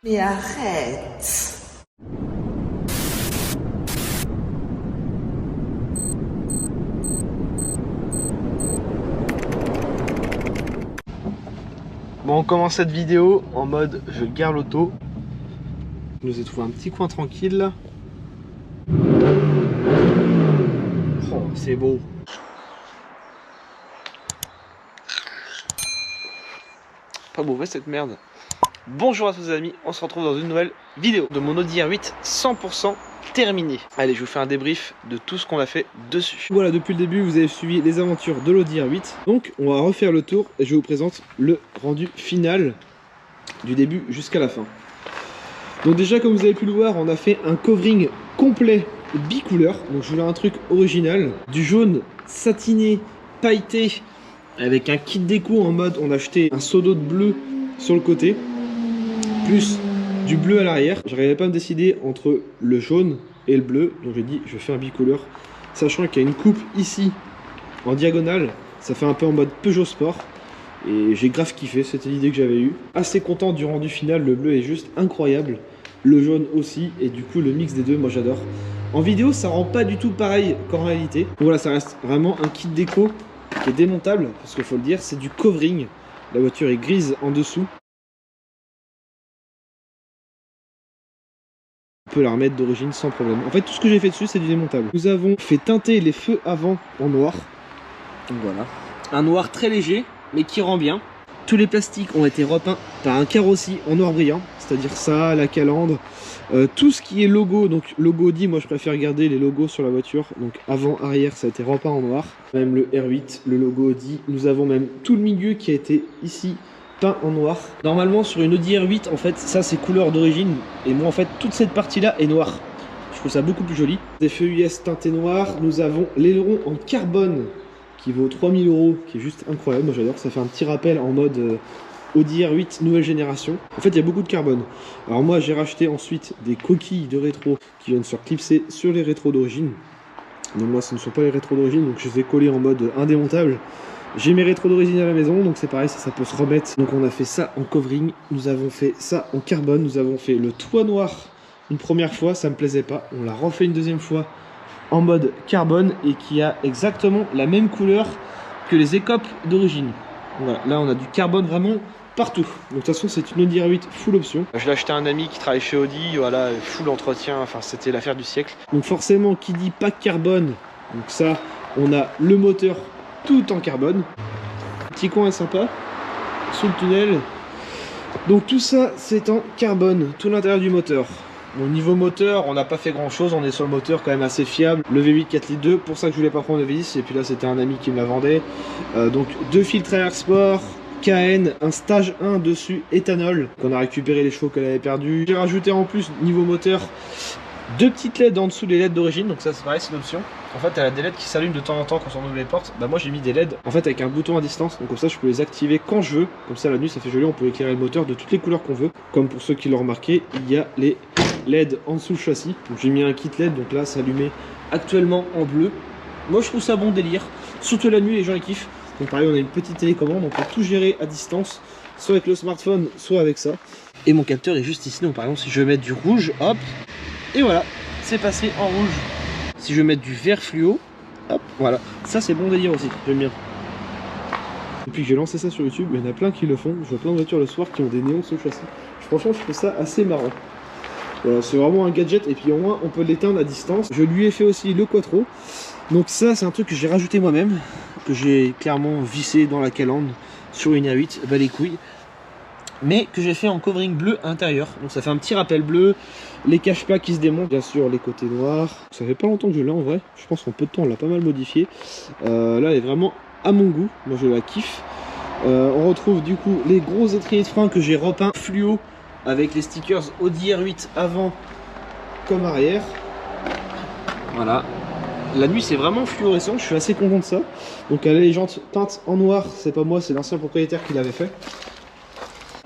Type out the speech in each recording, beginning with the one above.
Mais arrête! Bon, on commence cette vidéo en mode je gare l'auto. Je nous ai trouvé un petit coin tranquille là. Oh, c'est beau. Pas mauvais cette merde. Bonjour à tous les amis, on se retrouve dans une nouvelle vidéo de mon Audi R8 100% terminé. Allez, je vous fais un débrief de tout ce qu'on a fait dessus. Voilà, depuis le début, vous avez suivi les aventures de l'Audi R8. Donc, on va refaire le tour et je vous présente le rendu final du début jusqu'à la fin. Donc déjà, comme vous avez pu le voir, on a fait un covering complet bicouleur. Donc je voulais un truc original, du jaune satiné, pailleté, avec un kit déco en mode, on a acheté un seau d'eau de bleu sur le côté, plus du bleu à l'arrière. J'arrivais pas à me décider entre le jaune et le bleu, donc j'ai dit je fais un bicouleur, sachant qu'il y a une coupe ici en diagonale, ça fait un peu en mode Peugeot Sport. Et j'ai grave kiffé, c'était l'idée que j'avais eue. Assez content du rendu final, le bleu est juste incroyable. Le jaune aussi, et du coup le mix des deux, moi j'adore. En vidéo, ça rend pas du tout pareil qu'en réalité. Donc voilà, ça reste vraiment un kit déco qui est démontable, parce qu'il faut le dire, c'est du covering. La voiture est grise en dessous. On peut la remettre d'origine sans problème. En fait, tout ce que j'ai fait dessus, c'est du démontable. Nous avons fait teinter les feux avant en noir. Donc voilà. Un noir très léger, mais qui rend bien. Tous les plastiques ont été repeints par un carrosserie en noir brillant, c'est-à-dire ça, la calandre, tout ce qui est logo, donc logo Audi, moi je préfère garder les logos sur la voiture, donc avant, arrière, ça a été repeint en noir. Même le R8, le logo Audi, nous avons même tout le milieu qui a été ici peint en noir. Normalement sur une Audi R8, en fait, ça c'est couleur d'origine, et moi en fait, toute cette partie-là est noire. Je trouve ça beaucoup plus joli. Des feux US teintés noirs, nous avons l'aileron en carbone, qui vaut 3000 €, qui est juste incroyable, moi j'adore, ça fait un petit rappel en mode Audi R8 nouvelle génération. En fait il y a beaucoup de carbone. Alors moi j'ai racheté ensuite des coquilles de rétro qui viennent se faire clipser sur les rétros d'origine. Donc moi ce ne sont pas les rétros d'origine, donc je les ai collés en mode indémontable. J'ai mes rétros d'origine à la maison, donc c'est pareil, ça peut se remettre. Donc on a fait ça en covering, nous avons fait ça en carbone, nous avons fait le toit noir une première fois, ça me plaisait pas, on l'a refait une deuxième fois en mode carbone et qui a exactement la même couleur que les écopes d'origine. Voilà, là on a du carbone vraiment partout. Donc de toute façon c'est une Audi R8 full option. Je l'ai acheté à un ami qui travaille chez Audi, voilà, full entretien, enfin c'était l'affaire du siècle. Donc forcément qui dit pack carbone, donc ça on a le moteur tout en carbone. Petit coin sympa, sous le tunnel. Donc tout ça c'est en carbone, tout l'intérieur du moteur. Au niveau moteur, on n'a pas fait grand chose, on est sur le moteur quand même assez fiable. Le V8 4 litres 2, pour ça que je voulais pas prendre le V10, et puis là c'était un ami qui me la vendait. Donc 2 filtres à air sport, KN, un stage 1 dessus, éthanol. On a récupéré les chevaux qu'elle avait perdus. J'ai rajouté en plus, niveau moteur, 2 petites LED en dessous des LED d'origine, donc ça c'est pareil, c'est une option. En fait elle a des LED qui s'allument de temps en temps quand on ouvre les portes. Bah moi j'ai mis des LED en fait avec un bouton à distance, donc comme ça je peux les activer quand je veux. Comme ça la nuit ça fait joli, on peut éclairer le moteur de toutes les couleurs qu'on veut. Comme pour ceux qui l'ont remarqué, il y a les LED en dessous le châssis. Donc j'ai mis un kit LED, donc là c'est allumé actuellement en bleu. Moi je trouve ça bon délire, surtout la nuit les gens ils kiffent. Donc pareil on a une petite télécommande, on peut tout gérer à distance, soit avec le smartphone, soit avec ça. Et mon capteur est juste ici, donc par exemple si je veux mettre du rouge, hop, et voilà, c'est passé en rouge. Si je veux mettre du vert fluo, hop, voilà, ça c'est bon délire aussi, j'aime bien. Depuis que j'ai lancé ça sur YouTube, il y en a plein qui le font, je vois plein de voitures le soir qui ont des néons sur le châssis. Franchement je trouve ça assez marrant. Voilà, c'est vraiment un gadget et puis au moins on peut l'éteindre à distance. Je lui ai fait aussi le quattro. Donc ça c'est un truc que j'ai rajouté moi-même, que j'ai clairement vissé dans la calandre sur une R8, bah les couilles. Mais que j'ai fait en covering bleu intérieur. Donc ça fait un petit rappel bleu, les cache-pas qui se démontent, bien sûr les côtés noirs. Ça fait pas longtemps que je l'ai en vrai, je pense qu'en peu de temps on l'a pas mal modifié. Là elle est vraiment à mon goût, moi je la kiffe. On retrouve du coup les gros étriers de frein que j'ai repeints fluo avec les stickers Audi R8 avant comme arrière. Voilà. La nuit c'est vraiment fluorescent, je suis assez content de ça. Donc elle a les jantes peintes en noir, c'est pas moi, c'est l'ancien propriétaire qui l'avait fait.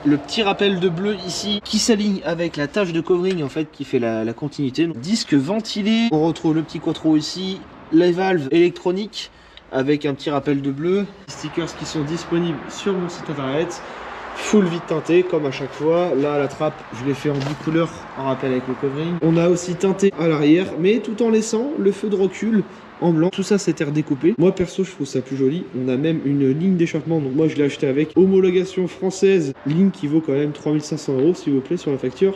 Le petit rappel de bleu ici qui s'aligne avec la tache de covering en fait qui fait la continuité. Donc, disque ventilé, on retrouve le petit quattro ici, les valves électroniques avec un petit rappel de bleu. Les stickers qui sont disponibles sur mon site internet. full vide teinté comme à chaque fois. Là la trappe je l'ai fait en 10 couleurs en rappel avec le covering. On a aussi teinté à l'arrière mais tout en laissant le feu de recul en blanc. Tout ça c'était redécoupé. Moi perso je trouve ça plus joli. On a même une ligne d'échappement, donc moi je l'ai acheté avec homologation française, ligne qui vaut quand même 3500 € s'il vous plaît sur la facture.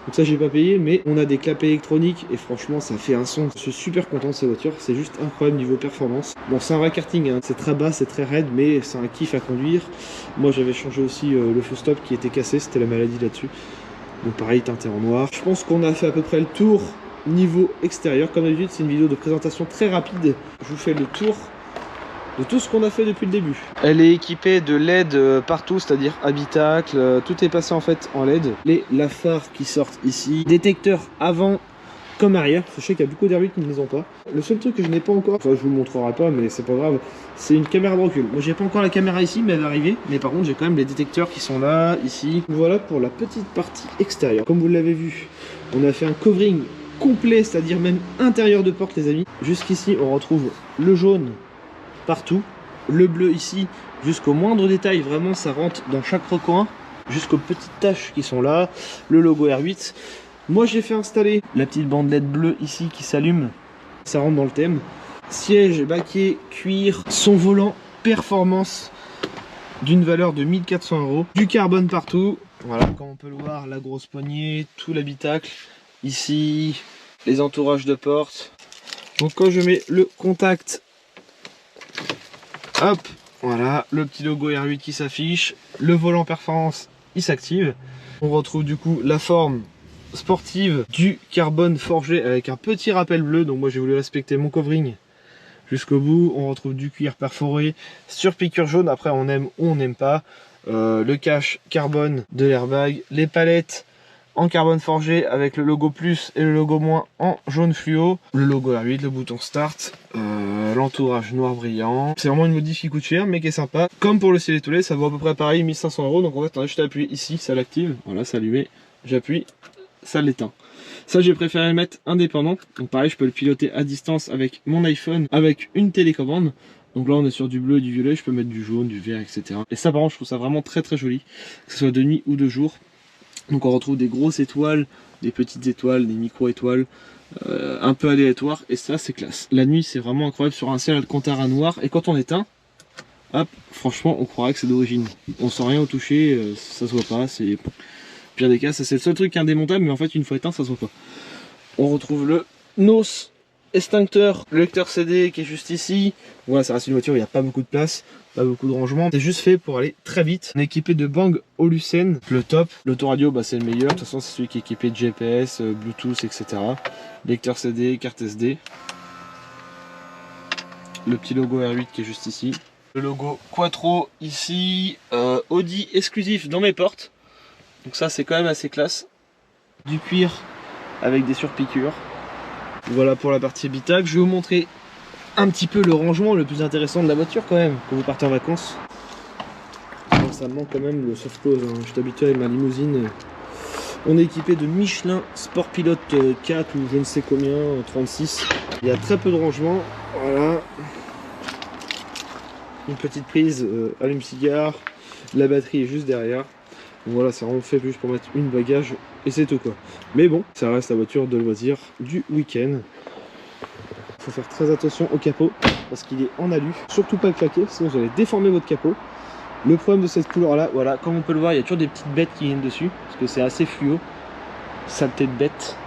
Donc ça j'ai pas payé, mais on a des clapets électroniques et franchement ça fait un son. Je suis super content de cette voiture, c'est juste incroyable niveau performance. Bon c'est un vrai karting, hein. C'est très bas, c'est très raide, mais c'est un kiff à conduire. Moi j'avais changé aussi le feu stop qui était cassé, c'était la maladie là-dessus. Donc pareil teinté en noir. Je pense qu'on a fait à peu près le tour niveau extérieur. Comme d'habitude c'est une vidéo de présentation très rapide. Je vous fais le tour de tout ce qu'on a fait depuis le début. Elle est équipée de LED partout, c'est-à-dire habitacle, tout est passé en fait en LED. La phare qui sortent ici, détecteur avant comme arrière, je sais qu'il y a beaucoup d'R8 qui ne les ont pas. Le seul truc que je n'ai pas encore, enfin je vous le montrerai pas mais c'est pas grave, c'est une caméra de recul. Moi j'ai pas encore la caméra ici mais elle va arriver, mais par contre j'ai quand même les détecteurs qui sont là, ici. Voilà pour la petite partie extérieure. Comme vous l'avez vu, on a fait un covering complet, c'est-à-dire même intérieur de porte les amis. Jusqu'ici on retrouve le jaune partout, le bleu ici jusqu'au moindre détail, vraiment ça rentre dans chaque recoin, jusqu'aux petites taches qui sont là, le logo R8. Moi j'ai fait installer la petite bande LED bleue ici qui s'allume, ça rentre dans le thème. Siège, baquet, cuir, son volant, performance d'une valeur de 1400 €, du carbone partout, voilà comme on peut le voir, la grosse poignée, tout l'habitacle, ici les entourages de porte. Donc quand je mets le contact, hop, voilà, le petit logo R8 qui s'affiche, le volant performance, il s'active. On retrouve du coup la forme sportive du carbone forgé avec un petit rappel bleu. Donc moi j'ai voulu respecter mon covering jusqu'au bout. On retrouve du cuir perforé sur piqûre jaune. Après on aime ou on n'aime pas. Le cache carbone de l'airbag, les palettes en carbone forgé avec le logo plus et le logo moins en jaune fluo, le logo R8, le bouton start, l'entourage noir brillant. C'est vraiment une modif qui coûte cher mais qui est sympa. Comme pour le ciel étoilé, ça vaut à peu près pareil, 1500 €. Donc en fait on a juste à appuyer ici, ça l'active, voilà, c'est allumé, j'appuie, ça l'éteint. Ça j'ai préféré le mettre indépendant, donc pareil je peux le piloter à distance avec mon iPhone avec une télécommande. Donc là on est sur du bleu et du violet, je peux mettre du jaune, du vert, etc. Et ça par contre je trouve ça vraiment très très joli, que ce soit de nuit ou de jour. Donc on retrouve des grosses étoiles, des petites étoiles, des micro-étoiles, un peu aléatoires, et ça c'est classe. La nuit c'est vraiment incroyable sur un ciel alcantara noir, et quand on éteint, hop, franchement on croirait que c'est d'origine. On sent rien au toucher, ça se voit pas, c'est pire des cas, ça c'est le seul truc qui est indémontable, mais en fait une fois éteint ça se voit pas. On retrouve le NOS extincteur, le lecteur CD qui est juste ici. Voilà, ça reste une voiture où il n'y a pas beaucoup de place, pas beaucoup de rangement. C'est juste fait pour aller très vite. On est équipé de Bang Olufsen, le top. L'autoradio, bah, c'est le meilleur. De toute façon, c'est celui qui est équipé de GPS, Bluetooth, etc. Lecteur CD, carte SD. Le petit logo R8 qui est juste ici. Le logo Quattro ici. Audi exclusif dans mes portes. Donc ça, c'est quand même assez classe. Du cuir avec des surpiqûres. Voilà pour la partie habitacle. Je vais vous montrer un petit peu le rangement le plus intéressant de la voiture quand même, quand vous partez en vacances. Alors, ça me manque quand même le soft close, hein. Je suis habitué avec ma limousine. On est équipé de Michelin Sport Pilot 4 ou je ne sais combien, 36. Il y a très peu de rangement. Voilà. Une petite prise allume-cigare. La batterie est juste derrière. Donc voilà, c'est vraiment fait juste pour mettre une bagage et c'est tout quoi. Mais bon, ça reste la voiture de loisir du week-end. Il faut faire très attention au capot parce qu'il est en alu. Surtout pas le claquer, sinon vous allez déformer votre capot. Le problème de cette couleur là, voilà, comme on peut le voir, il y a toujours des petites bêtes qui viennent dessus parce que c'est assez fluo. Saleté de bête.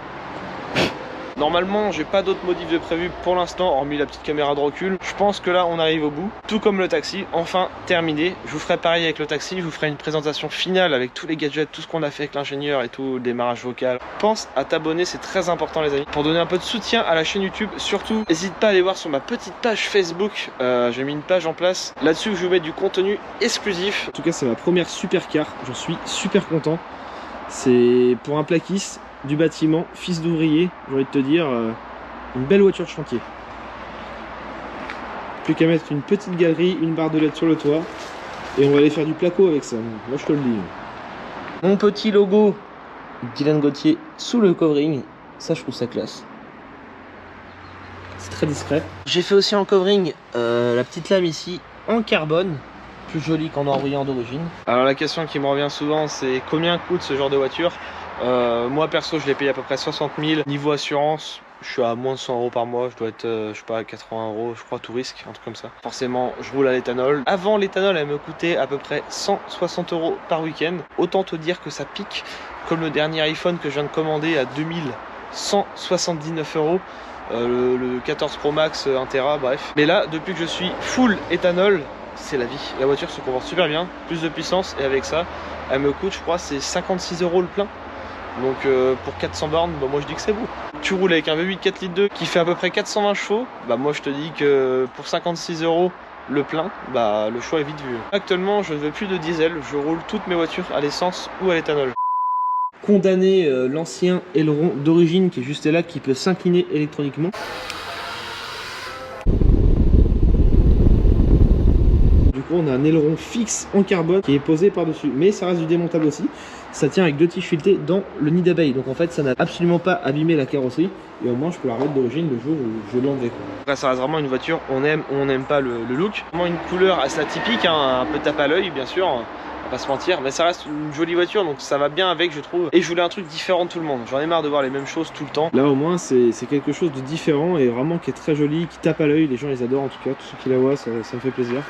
Normalement, j'ai pas d'autres modifs de prévu pour l'instant, hormis la petite caméra de recul. Je pense que là, on arrive au bout. Tout comme le taxi, enfin terminé. Je vous ferai pareil avec le taxi. Je vous ferai une présentation finale avec tous les gadgets, tout ce qu'on a fait avec l'ingénieur et tout, le démarrage vocal. Pense à t'abonner, c'est très important les amis. Pour donner un peu de soutien à la chaîne YouTube, surtout, n'hésite pas à aller voir sur ma petite page Facebook. J'ai mis une page en place. Là-dessus, je vous mets du contenu exclusif. En tout cas, c'est ma première supercar. J'en suis super content. C'est pour un plaquiste du bâtiment, fils d'ouvrier, j'ai envie de te dire, une belle voiture de chantier. Plus qu'à mettre une petite galerie, une barre de LED sur le toit, et on va aller faire du placo avec ça, moi je te le dis. Mon petit logo Dylan Gauthier sous le covering, ça je trouve ça classe. C'est très discret. J'ai fait aussi en covering la petite lame ici en carbone, plus joli qu'en noir brillant d'origine. Alors la question qui me revient souvent, c'est combien coûte ce genre de voiture? Moi perso je l'ai payé à peu près 60 000. Niveau assurance, je suis à moins de 100 € par mois, je dois être je sais pas à 80 €, je crois, tout risque, un truc comme ça. Forcément je roule à l'éthanol. Avant l'éthanol elle me coûtait à peu près 160 € par week-end. Autant te dire que ça pique, comme le dernier iPhone que je viens de commander à 2179 €. Le 14 Pro Max 1 Tera, bref. Mais là, depuis que je suis full éthanol, c'est la vie. La voiture se comporte super bien, plus de puissance, et avec ça, elle me coûte, je crois, c'est 56 € le plein. Donc pour 400 bornes, bah, moi je dis que c'est beau. Tu roules avec un V8 4 litres 2 qui fait à peu près 420 chevaux, bah moi je te dis que pour 56 € le plein, bah le choix est vite vu. Actuellement, je ne veux plus de diesel, je roule toutes mes voitures à l'essence ou à l'éthanol. Condamner l'ancien aileron d'origine qui est juste là, qui peut s'incliner électroniquement. Du coup on a un aileron fixe en carbone qui est posé par dessus, mais ça reste du démontable aussi. Ça tient avec 2 tiges filetées dans le nid d'abeille, donc en fait ça n'a absolument pas abîmé la carrosserie, et au moins je peux la remettre d'origine le jour où je l'enlèverai. Là ça reste vraiment une voiture, on aime ou on n'aime pas le look. Vraiment une couleur assez atypique, hein, un peu tape à l'œil bien sûr, pas se mentir, mais ça reste une jolie voiture, donc ça va bien avec, je trouve. Et je voulais un truc différent de tout le monde, j'en ai marre de voir les mêmes choses tout le temps. Là au moins c'est quelque chose de différent et vraiment qui est très joli, qui tape à l'œil, les gens les adorent en tout cas, tous ceux qui la voient, ça me fait plaisir.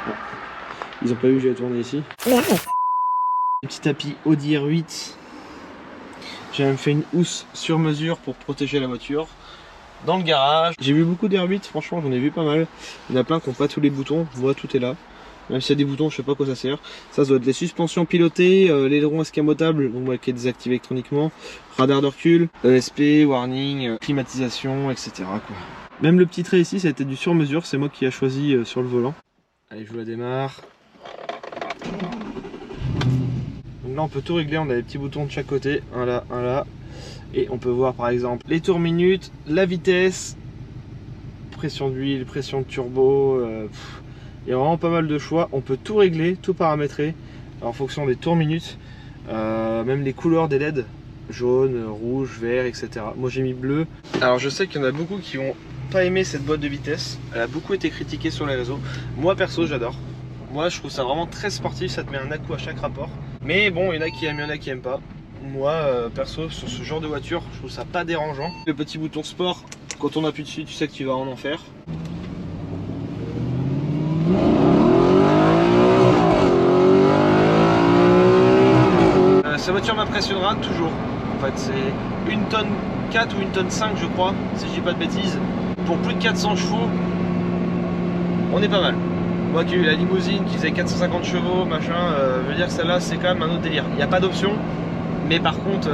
Bon. Ils ont pas vu que j'allais tourner ici. Petit tapis Audi R8, j'ai même fait une housse sur mesure pour protéger la voiture. Dans le garage, j'ai vu beaucoup d'R8, franchement j'en ai vu pas mal. Il y en a plein qui n'ont pas tous les boutons, moi tout est là. Même s'il y a des boutons, je sais pas à quoi ça sert. Ça doit être les suspensions pilotées, l'aileron escamotable, donc qui est désactivé électroniquement, radar de recul, ESP, warning, climatisation, etc. quoi. Même le petit trait ici, ça a été du sur mesure, c'est moi qui ai choisi sur le volant. Allez, je vous la démarre. Donc là on peut tout régler, on a des petits boutons de chaque côté, un là, un là. Et on peut voir par exemple les tours minutes, la vitesse, pression d'huile, pression de turbo. Il y a vraiment pas mal de choix. On peut tout régler, tout paramétrer en fonction des tours minutes, même les couleurs des LED, jaune, rouge, vert, etc. Moi j'ai mis bleu. Alors je sais qu'il y en a beaucoup qui n'ont pas aimé cette boîte de vitesse. Elle a beaucoup été critiquée sur les réseaux. Moi perso j'adore. Moi je trouve ça vraiment très sportif, ça te met un à-coup à chaque rapport. Mais bon, il y en a qui aiment, il y en a qui aiment pas. Moi perso sur ce genre de voiture je trouve ça pas dérangeant. Le petit bouton sport, quand on appuie dessus tu sais que tu vas en enfer. Cette voiture m'impressionnera toujours. En fait c'est 1 tonne 4 ou 1 tonne 5 je crois, si je dis pas de bêtises. Pour plus de 400 chevaux, on est pas mal. Moi qui ai eu la limousine qui faisait 450 chevaux, machin, je veux dire que celle-là c'est quand même un autre délire. Il n'y a pas d'option. Mais par contre,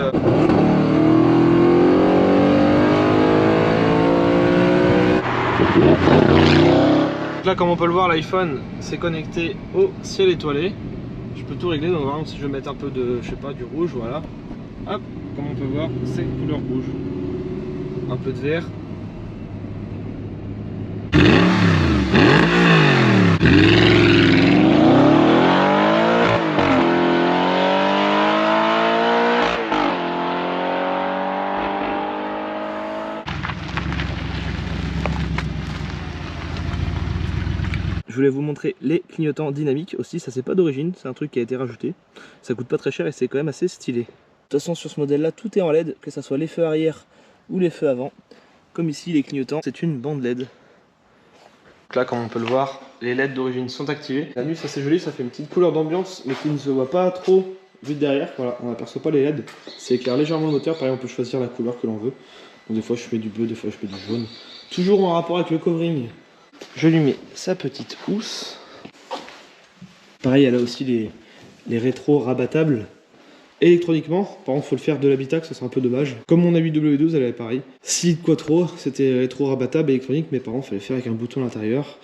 là comme on peut le voir, l'iPhone s'est connecté au ciel étoilé. Je peux tout régler, donc vraiment, si je veux mettre un peu de, je sais pas, du rouge, voilà. Hop, comme on peut voir, c'est couleur rouge. Un peu de vert. Je voulais vous montrer les clignotants dynamiques aussi, ça c'est pas d'origine, c'est un truc qui a été rajouté. Ça coûte pas très cher et c'est quand même assez stylé. De toute façon sur ce modèle là tout est en LED, que ce soit les feux arrière ou les feux avant. Comme ici les clignotants, c'est une bande LED. Donc là comme on peut le voir, les LED d'origine sont activés. La nuit ça c'est joli, ça fait une petite couleur d'ambiance mais qui ne se voit pas trop vu de derrière. Voilà, on n'aperçoit pas les LED, ça éclaire légèrement le moteur, pareil on peut choisir la couleur que l'on veut. Donc, des fois je mets du bleu, des fois je mets du jaune. Toujours en rapport avec le covering. Je lui mets sa petite housse. Pareil, elle a aussi les rétros rabattables électroniquement. Par contre, il faut le faire de l'habitacle, ça c'est un peu dommage. Comme mon A8W12, elle avait pareil. Si Quattro, c'était rétro rabattable électronique, mais par contre, il fallait faire avec un bouton à l'intérieur.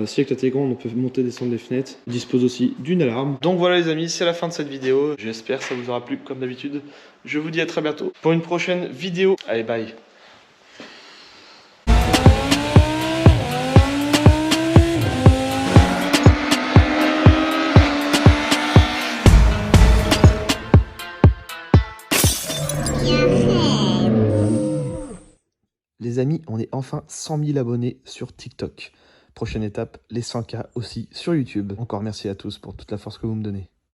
Si avec la télécommande, on peut monter et descendre les fenêtres. Il dispose aussi d'une alarme. Donc voilà les amis, c'est la fin de cette vidéo. J'espère que ça vous aura plu comme d'habitude. Je vous dis à très bientôt pour une prochaine vidéo. Allez, bye. Les amis, on est enfin 100 000 abonnés sur TikTok. Prochaine étape, les 100K aussi sur YouTube. Encore merci à tous pour toute la force que vous me donnez.